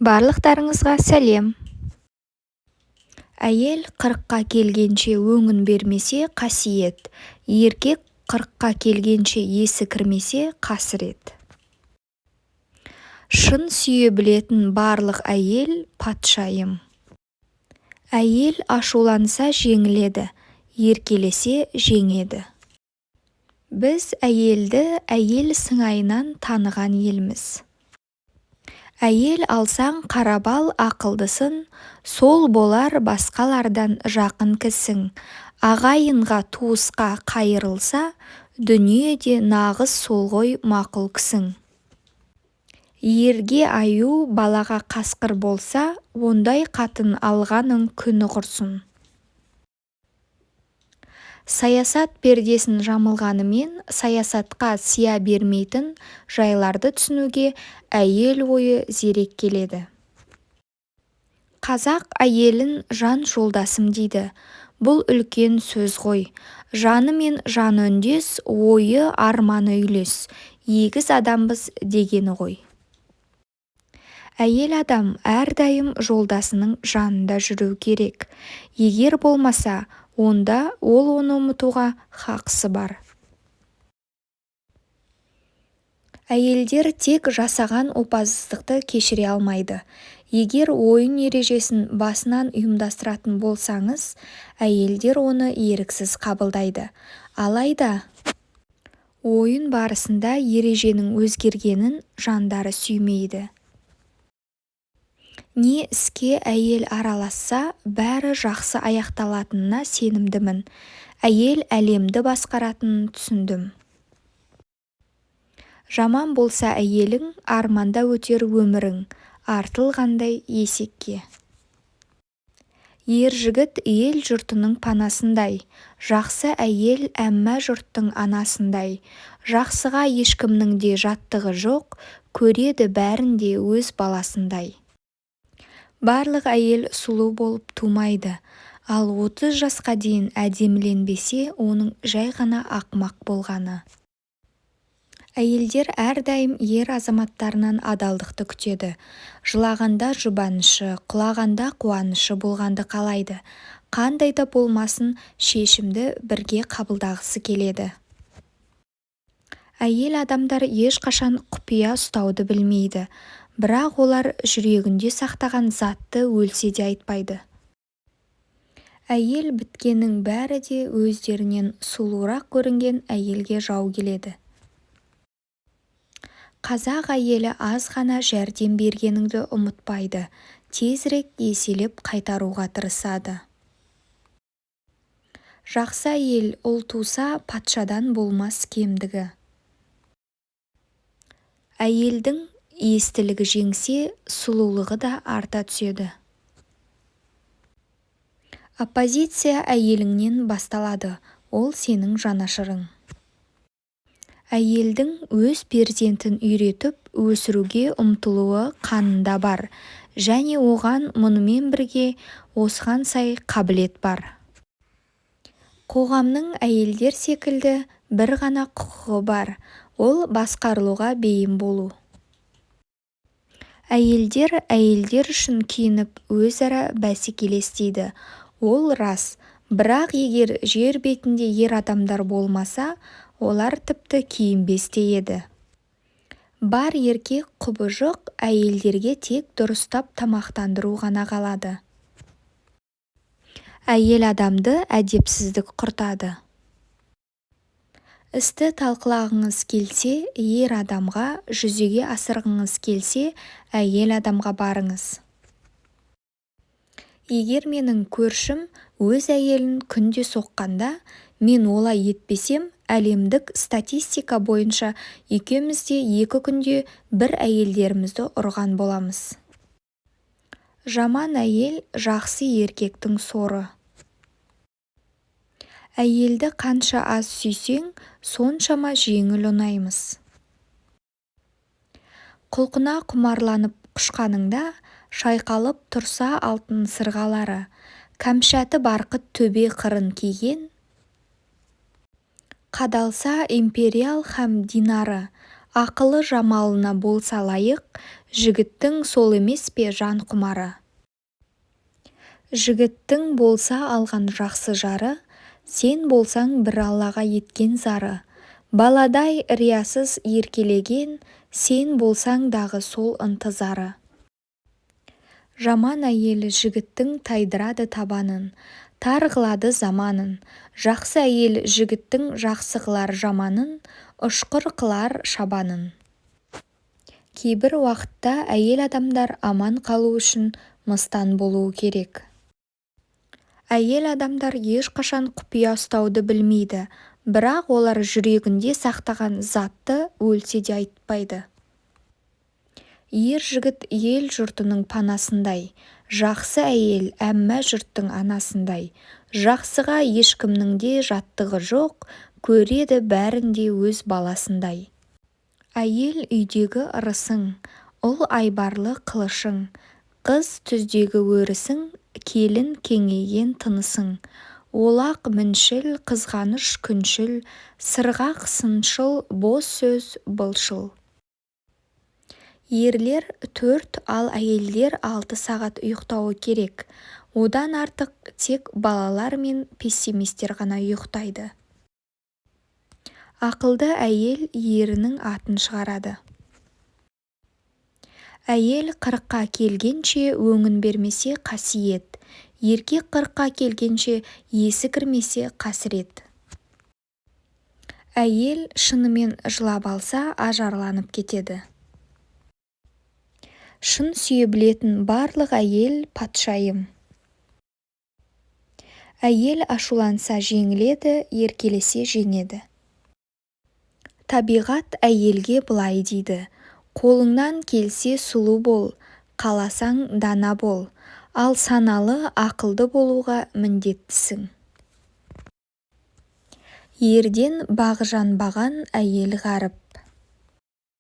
Барлықтарыңызға сәлем. Әйел 40-қа келгенше өңін бермесе қасиет, еркек 40-қа келгенше есі кірмесе қасірет. Шын сүйе білетін барлық әйел патшайым. Әйел ашуланса жеңіледі, еркелесе жеңеді. Біз әйелді әйел сыңайынан таныған елміз. Әйел алсаң қарабал ақылдысын, сол болар басқалардан жақын кісің. Ағайынға туысқа қайырылса, дүниеде нағыз сол ғой мақұл кісің. Ерге аю балаға қасқыр болса, ондай қатын алғаның күні құрсын. Саясат пердесін жамылғанымен саясатқа сия бермейтін жайларды түсінуге әйел ойы зерек келеді. Қазақ әйелін жан жолдасым дейді. Бұл үлкен сөз ғой. Жаны мен жаны үндес, ойы арманы үйлес. Егіз адамбыз дегені ғой. Әйел адам әрдайым жолдасының жанында жүру керек. Егер болмаса, онда ол оны ұмытуға хақысы бар. Әйелдер тек жасаған опасыздықты кешіре алмайды. Егер ойын ережесін басынан ұйымдастыратын болсаңыз, әйелдер оны еріксіз қабылдайды. Алайда, ойын барысында ереженің өзгергенін жандары сүймейді. Не іске әйел араласса, бәрі жақсы аяқталатынына сенімдімін. Әйел әлемді басқаратынын түсіндім. Жаман болса әйелің, арманда өтер өмірің, артылғандай есекке. Ер жігіт ел жұртының панасындай, жақсы әйел әмма жұрттың анасындай. Жақсыға ешкімнің де жаттығы жоқ, көреді бәрінде өз баласындай. Барлық әйел сұлу болып тумайды, ал 30 жасқа дейін әдеміленбесе, оның жай ғана ақымақ болғаны. Әйелдер әрдайым ер азаматтарынан адалдықты күтеді. Жылағанда жұбанышы, құлағанда қуанышы болғанды қалайды. Қандай да болмасын шешімді бірге қабылдағысы келеді. Әйел адамдар ешқашан құпия ұстауды білмейді. Бірақ олар жүрегінде сақтаған затты өлсе де айтпайды. Әйел біткеннің бәрі де өздерінен сұлуырақ көрінген әйелге жау келеді. Қазақ әйелі аз ғана жәрдем бергеніңді ұмытпайды, тезірек еселеп қайтаруға тырысады. Жақсы әйел ұл туса патшадан болмас кемдігі. Әйелдің естілігі жеңсе, сұлулығы да арта түседі. Оппозиция әйеліңнен басталады, ол сенің жанашырың. Әйелдің өз перзентін үйретіп, өсіруге ұмтылуы қанында бар, және оған мұнымен бірге осыған сай қабілет бар. Қоғамның әйелдер секілді бір ғана құқығы бар, ол басқарылуға бейім болу. Әйелдер үшін киініп өзара бәсекелестейді. Ол рас, бірақ егер жер бетінде ер адамдар болмаса, олар тіпті киінбес те еді. Бар еркек құбыжық, әйелдерге тек дұрыстап тамақтандыру ғана қалады. Әйел адамды әдепсіздік құртады. Істі талқылағыңыз келсе, ер адамға, жүзеге асырғыңыз келсе, әйел адамға барыңыз. Егер менің көршім өз әйелін күнде соққанда, мен олай етпесем, әлемдік статистика бойынша екеумізде 2 күнде бір әйелдерімізді ұрған боламыз. Жаман әйел жақсы еркектің соры. Әйелді қанша аз сүйсең, соншама жеңіл ұнаймыз. Құлқына құмарланып құшқаныңда, шайқалып тұрса алтын сырғалары, кәмшаты барқыт төбе қырын киген, қадалса империал һәм динары, Ақылы жамалына болса лайық, жігіттің сол емес пе жан құмары. Жігіттің болса алған жақсы жары, сен болсаң бір аллаға еткен зары. Баладай риясыз еркелеген, сен болсаң дағы сол ынтызары. Жаман әйел жігіттің тайдырады табанын, тар қылады заманын. Жақсы әйел жігіттің жақсы қылар жаманын, ұшқыр қылар шабанын. Кейбір уақытта әйел адамдар аман қалу үшін мыстан болуы керек. Әйел адамдар ешқашан құпия ұстауды білмейді, бірақ олар жүрегінде сақтаған затты өлсе де айтпайды. Ер жігіт ел жұртының панасындай, жақсы әйел әмма жұрттың анасындай. Жақсыға ешкімнің де жаттығы жоқ, көреді бәрінде өз баласындай. Әйел үйдегі ырысың, ұл айбарлы қылышың, қыз түздегі өрісің, келін кеңейген тынысың. Олақ міншіл, қызғаныш күншіл, сырғақ сыншыл, бос сөз былшыл. Ерлер 4, ал әйелдер 6 сағат ұйықтауы керек. Одан артық тек балалар мен пессимистер ғана ұйықтайды. Ақылды әйел ерінің атын шығарады. Әйел 40-қа келгенше өңін бермесе қасиет, еркек 40-қа келгенше есі кірмесе қасірет. Әйел шынымен жылап алса ажарланып кетеді. Шын сүйе білетін барлық әйел патшайым. Әйел ашуланса жеңіледі, еркелесе жеңеді. Табиғат әйелге былай дейді: қолыңнан келсе сұлу бол, қаласаң дана бол, ал саналы, ақылды болуға міндеттісің. Ерден бағы жанбаған әйел ғаріп,